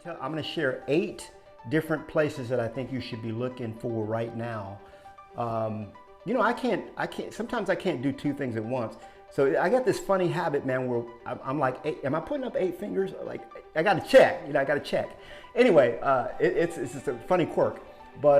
I'm going to share 8 different places that I think you should be looking for right now. You know, sometimes I can't do 2 things at once. So I got this funny habit, man, where I'm like, am I putting up 8 fingers? Like, I got to check, you know, I got to check. Anyway, it's just a funny quirk. But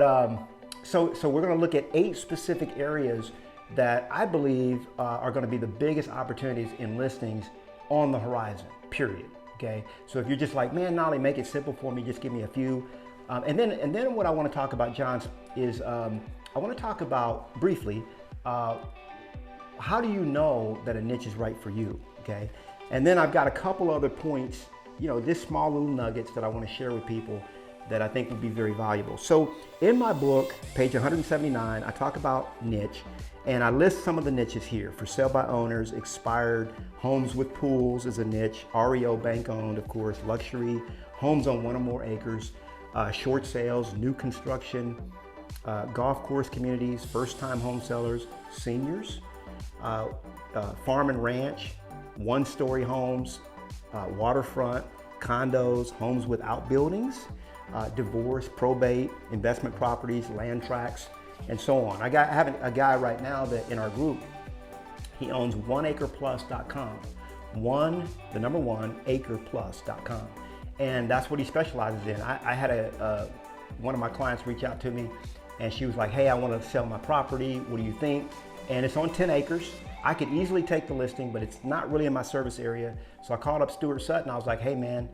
so we're going to look at 8 specific areas that I believe are going to be the biggest opportunities in listings on the horizon, period. Okay, so if you're just like, man, Knolly, make it simple for me, just give me a few. And then what I want to talk about, John, is I want to talk about briefly, how do you know that a niche is right for you, okay? And then I've got a couple other points, you know, just small little nuggets that I want to share with people that I think would be very valuable. So in my book, page 179, I talk about niche, and I list some of the niches here. For sale by owners, expired, homes with pools is a niche, REO, bank owned, of course, luxury, homes on 1 or more acres, short sales, new construction, golf course communities, first-time home sellers, seniors, farm and ranch, 1-story homes, waterfront, condos, homes without buildings, divorce, probate, investment properties, land tracts, and so on. I have a guy right now that in our group, he owns 1acreplus.com, the number 1, acreplus.com. And that's what he specializes in. I had one of my clients reach out to me, and she was like, hey, I want to sell my property. What do you think? And it's on 10 acres. I could easily take the listing, but it's not really in my service area. So I called up Stuart Sutton. I was like, hey man,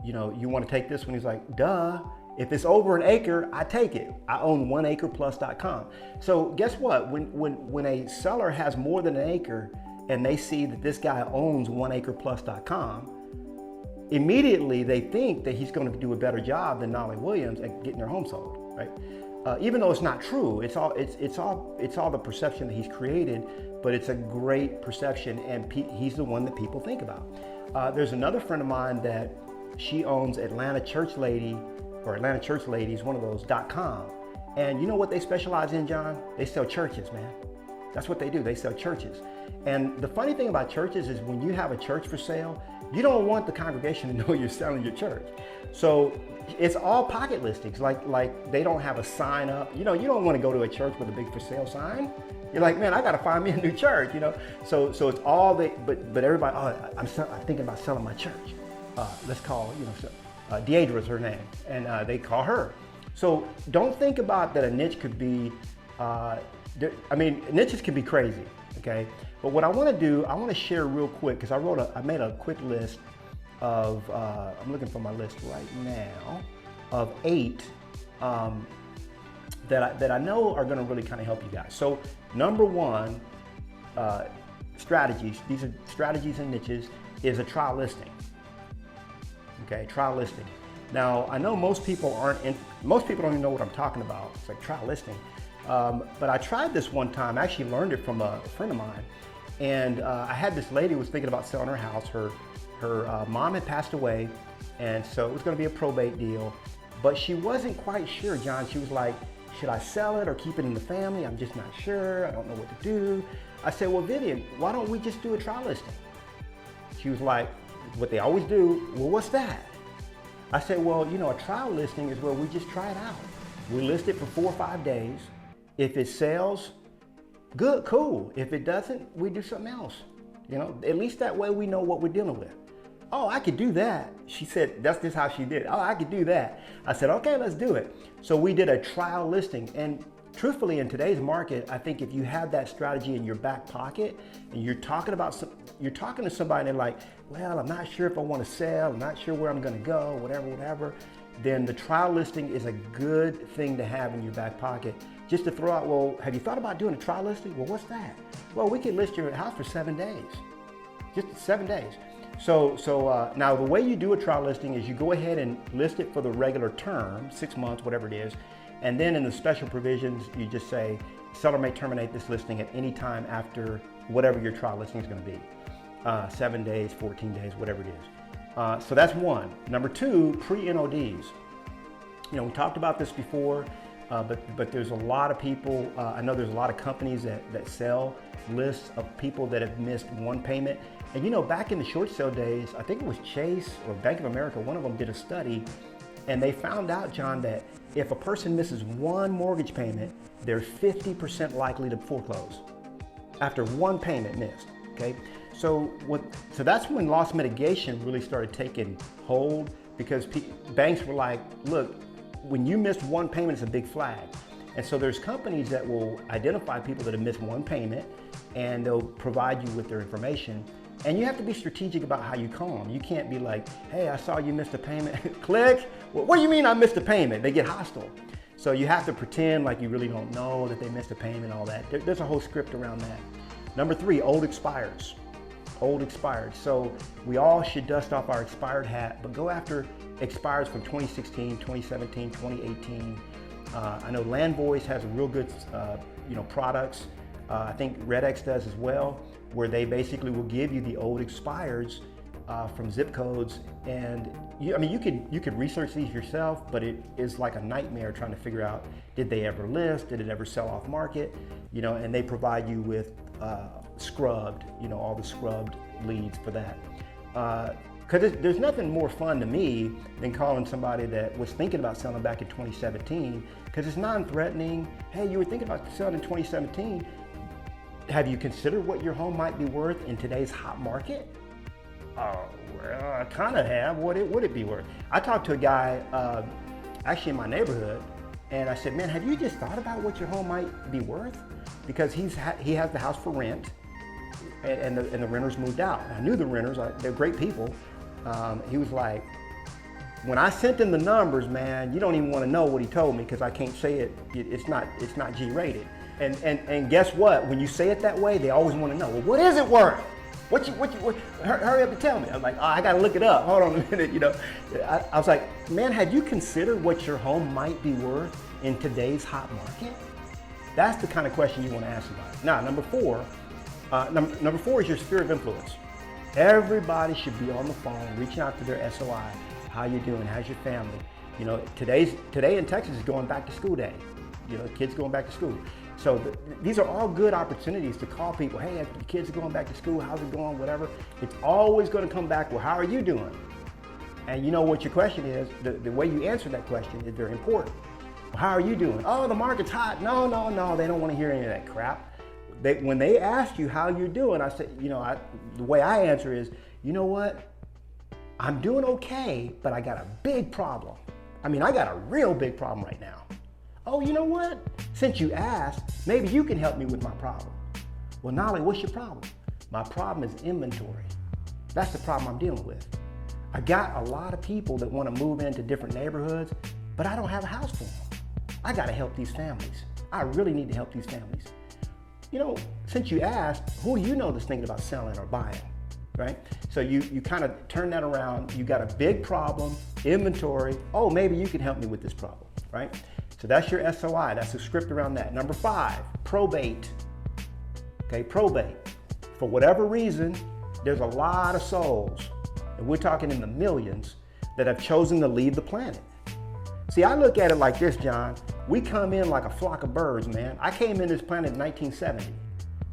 you know, you want to take this one? He's like, duh. If it's over an acre, I take it. I own 1acreplus.com. So guess what? When a seller has more than an acre and they see that this guy owns 1acreplus.com, immediately they think that he's going to do a better job than Knolly Williams at getting their home sold, right? Even though it's not true, it's all the perception that he's created, but it's a great perception, and he's the one that people think about. There's another friend of mine that she owns Atlanta Church Ladies, one of those .com, and you know what they specialize in, John? They sell churches, man. That's what they do. They sell churches. And the funny thing about churches is when you have a church for sale, you don't want the congregation to know you're selling your church. So it's all pocket listings. Like they don't have a sign up. You know, you don't want to go to a church with a big for sale sign. You're like, man, I got to find me a new church, you know? So it's all but everybody, oh, I'm thinking about selling my church. Let's call, you know, Deidre's her name, and they call her. So don't think about that a niche could be, niches can be crazy, okay? But what I want to do, I want to share real quick, because I made a quick list of, I'm looking for my list right now, of 8 that I know are going to really kind of help you guys. So number 1, strategies, these are strategies and niches, is a trial listing. Okay, trial listing. Now, I know most people don't even know what I'm talking about. It's like trial listing. But I tried this one time. I actually learned it from a friend of mine. And I had this lady who was thinking about selling her house. Her mom had passed away, and so it was going to be a probate deal. But she wasn't quite sure, John. She was like, should I sell it or keep it in the family? I'm just not sure. I don't know what to do. I said, well, Vivian, why don't we just do a trial listing? She was like, what they always do, well, what's that? I said, well, you know, a trial listing is where we just try it out. We list it for 4 or 5 days. If it sells, good, cool. If it doesn't, we do something else. You know, at least that way we know what we're dealing with. Oh, I could do that. She said, that's just how she did it. Oh, I could do that. I said, okay, let's do it. So we did a trial listing. And truthfully, in today's market, I think if you have that strategy in your back pocket and you're talking to somebody and they're like, well, I'm not sure if I want to sell, I'm not sure where I'm going to go, whatever, then the trial listing is a good thing to have in your back pocket. Just to throw out, well, have you thought about doing a trial listing? Well, what's that? Well, we can list your house for 7 days, just 7 days. So now the way you do a trial listing is you go ahead and list it for the regular term, 6 months, whatever it is. And then in the special provisions, you just say, seller may terminate this listing at any time after whatever your trial listing is going to be. 7 days, 14 days, whatever it is. So that's 1. Number 2, pre-NODs. You know, we talked about this before. but there's a lot of people, I know there's a lot of companies that sell lists of people that have missed one payment. And you know, back in the short sale days, I think it was Chase or Bank of America, one of them did a study, and they found out, John, that if a person misses one mortgage payment, they're 50% likely to foreclose after one payment missed, okay? So that's when loss mitigation really started taking hold, because banks were like, look, when you missed one payment, it's a big flag. And so there's companies that will identify people that have missed one payment, and they'll provide you with their information. And you have to be strategic about how you call them. You can't be like, hey, I saw you missed a payment. Click. Well, what do you mean I missed a payment? They get hostile. So you have to pretend like you really don't know that they missed a payment, all that. There's a whole script around that. Number 3, old expireds. Old expired. So we all should dust off our expired hat, but go after expires from 2016, 2017, 2018. I know Land Voice has a real good, products. I think RedX does as well, where they basically will give you the old expireds from zip codes. And you could research these yourself, but it is like a nightmare trying to figure out, did they ever list? Did it ever sell off market? And they provide you with scrubbed, all the scrubbed leads for that. Because there's nothing more fun to me than calling somebody that was thinking about selling back in 2017, because it's non-threatening. Hey, you were thinking about selling in 2017. Have you considered what your home might be worth in today's hot market? Oh, well, I kind of have. What would it be worth? I talked to a guy actually in my neighborhood, and I said, man, have you just thought about what your home might be worth? Because he has the house for rent, and the renters moved out. I knew the renters, they're great people. He was like, when I sent him the numbers, man, you don't even want to know what he told me, because I can't say it. It's not G-rated. And guess what? When you say it that way, they always want to know, well, what is it worth? Hurry up and tell me. I'm like, oh, I got to look it up. Hold on a minute, I was like, man, have you considered what your home might be worth in today's hot market? That's the kind of question you want to ask about it. Now, number 4 is your sphere of influence. Everybody should be on the phone, reaching out to their SOI. How you doing? How's your family? Today in Texas is going back to school day. Kids going back to school. So these are all good opportunities to call people. Hey, if the kids are going back to school, how's it going, whatever. It's always going to come back, well, how are you doing? And you know what your question is, the way you answer that question is very important. Well, how are you doing? Oh, the market's hot. No, they don't want to hear any of that crap. When they ask you how you're doing, I say, the way I answer is, you know what? I'm doing okay, but I got a big problem. I got a real big problem right now. Oh, you know what? Since you asked, maybe you can help me with my problem. Well, Knolly, what's your problem? My problem is inventory. That's the problem I'm dealing with. I got a lot of people that want to move into different neighborhoods, but I don't have a house for them. I got to help these families. I really need to help these families. Since you asked, who do you know that's thinking about selling or buying, right? So you kind of turn that around. You got a big problem, inventory. Oh, maybe you can help me with this problem, right? So that's your SOI. That's the script around that. Number 5, probate. Okay, probate. For whatever reason, there's a lot of souls, and we're talking in the millions, that have chosen to leave the planet. See, I look at it like this, John. We come in like a flock of birds, man. I came in this planet in 1970,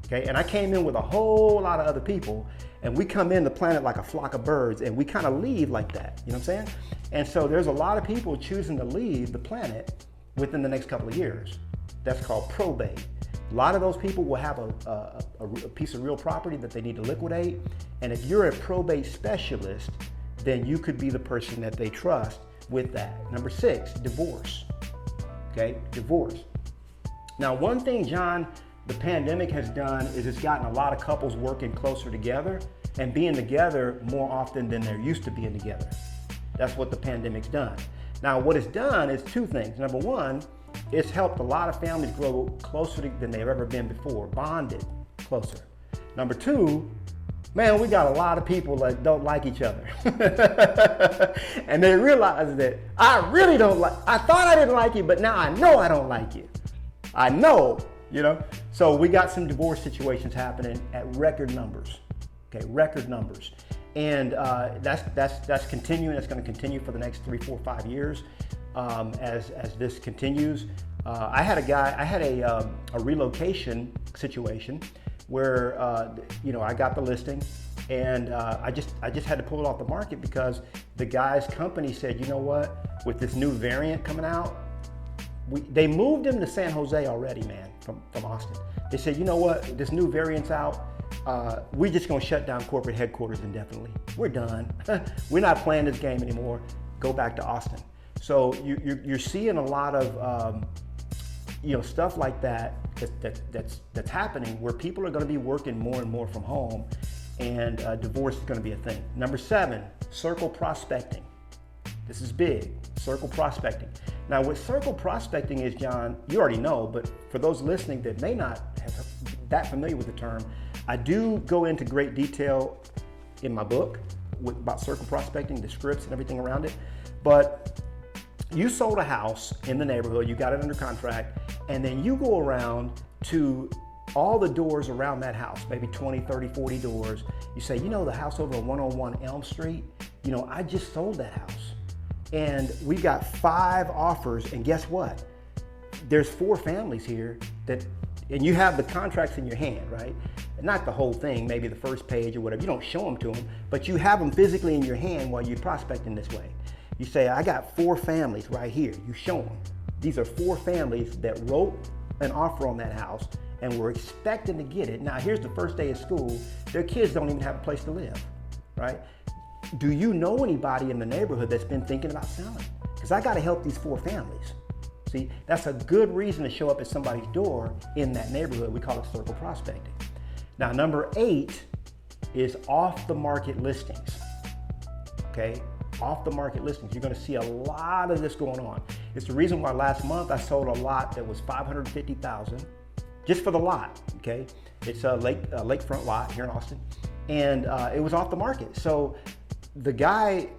okay? And I came in with a whole lot of other people, and we come in the planet like a flock of birds, and we kind of leave like that, you know what I'm saying? And so there's a lot of people choosing to leave the planet within the next couple of years. That's called probate. A lot of those people will have a piece of real property that they need to liquidate. And if you're a probate specialist, then you could be the person that they trust with that. Number 6, divorce. Okay, divorce. Now, one thing, John, the pandemic has done is it's gotten a lot of couples working closer together and being together more often than they're used to being together. That's what the pandemic's done. Now, what it's done is 2 things. Number 1, it's helped a lot of families grow closer than they've ever been before, bonded closer. Number 2, man, we got a lot of people that don't like each other. And they realize that I thought I didn't like you, but now I know I don't like you. I know, So we got some divorce situations happening at record numbers, okay, record numbers. And that's continuing. That's going to continue for the next 3, 4, 5 years as this continues. I had a relocation situation where I got the listing, and I just had to pull it off the market because the guy's company said, you know what, with this new variant coming out, they moved him to San Jose already, man, from Austin. They said, you know what, this new variant's out. We're just gonna shut down corporate headquarters indefinitely. We're done. We're not playing this game anymore. Go back to Austin. So you're seeing a lot of stuff like that's happening, where people are going to be working more and more from home, and divorce is going to be a thing. Number 7, circle prospecting. This is big. Circle prospecting. Now, what circle prospecting is, John, you already know, but for those listening that may not have that familiar with the term, I do go into great detail in my book about circle prospecting, the scripts and everything around it. But you sold a house in the neighborhood, you got it under contract, and then you go around to all the doors around that house, maybe 20, 30, 40 doors. You say, the house over on 101 Elm Street, I just sold that house. And we got 5 offers, and guess what? There's 4 families here and you have the contracts in your hand, right? Not the whole thing, maybe the first page or whatever. You don't show them to them, but you have them physically in your hand while you're prospecting this way. You say, I got 4 families right here. You show them. These are 4 families that wrote an offer on that house and were expecting to get it. Now, here's the first day of school. Their kids don't even have a place to live, right? Do you know anybody in the neighborhood that's been thinking about selling? Because I got to help these 4 families. See, that's a good reason to show up at somebody's door in that neighborhood. We call it circle prospecting. Now, number 8 is off the market listings, okay? Off the market listings. You're going to see a lot of this going on. It's the reason why last month I sold a lot that was $550,000 just for the lot, okay? It's a lakefront lot here in Austin, and it was off the market. So the guy,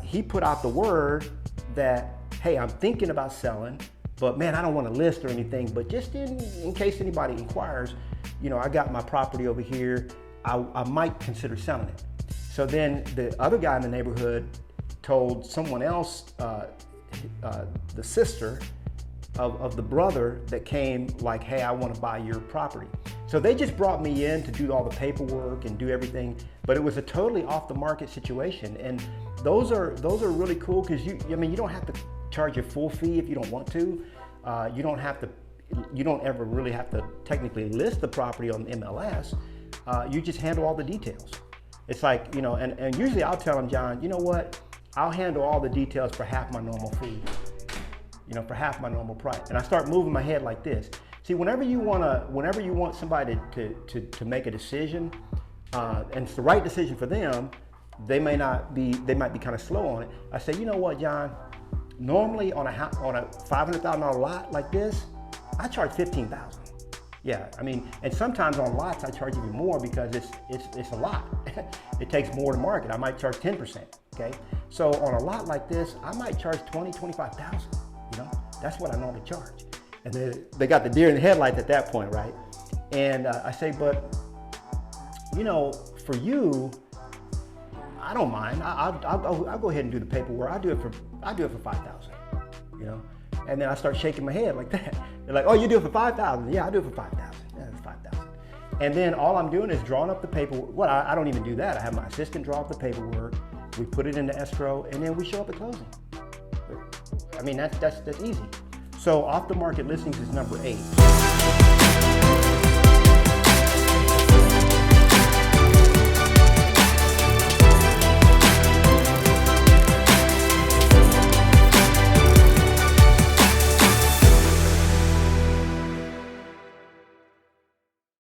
he put out the word that, hey, I'm thinking about selling, but man, I don't want to list or anything, but just in case anybody inquires, I got my property over here. I might consider selling it. So then the other guy in the neighborhood told someone else, the sister of the brother that came, like, hey, I want to buy your property. So they just brought me in to do all the paperwork and do everything, but it was a totally off the market situation. And those are really cool because you don't have to charge a full fee if you don't want to. You don't ever really have to technically list the property on MLS. You just handle all the details. It's like, and usually I'll tell them, John, you know what? I'll handle all the details for half my normal fee, for half my normal price. And I start moving my head like this. See, whenever you want somebody to make a decision, and it's the right decision for them, they might be kind of slow on it. I say, you know what, John? Normally on a $500,000 lot like this, I charge $15,000. Yeah, and sometimes on lots I charge even more because it's a lot. It takes more to market. I might charge 10%. Okay, so on a lot like this, I might charge $20,000, $25,000. That's what I normally charge. And then they got the deer in the headlights at that point, right? And I say, but for you, I don't mind. I'll go ahead and do the paperwork. I'll do it for $5,000. And then I start shaking my head like that. They're like, oh, you do it for $5,000? Yeah, I do it for $5,000. Yeah, it's $5,000. And then all I'm doing is drawing up the paperwork. Well, I don't even do that. I have my assistant draw up the paperwork. We put it into escrow, and then we show up at closing. That's easy. So off the market listings is number 8.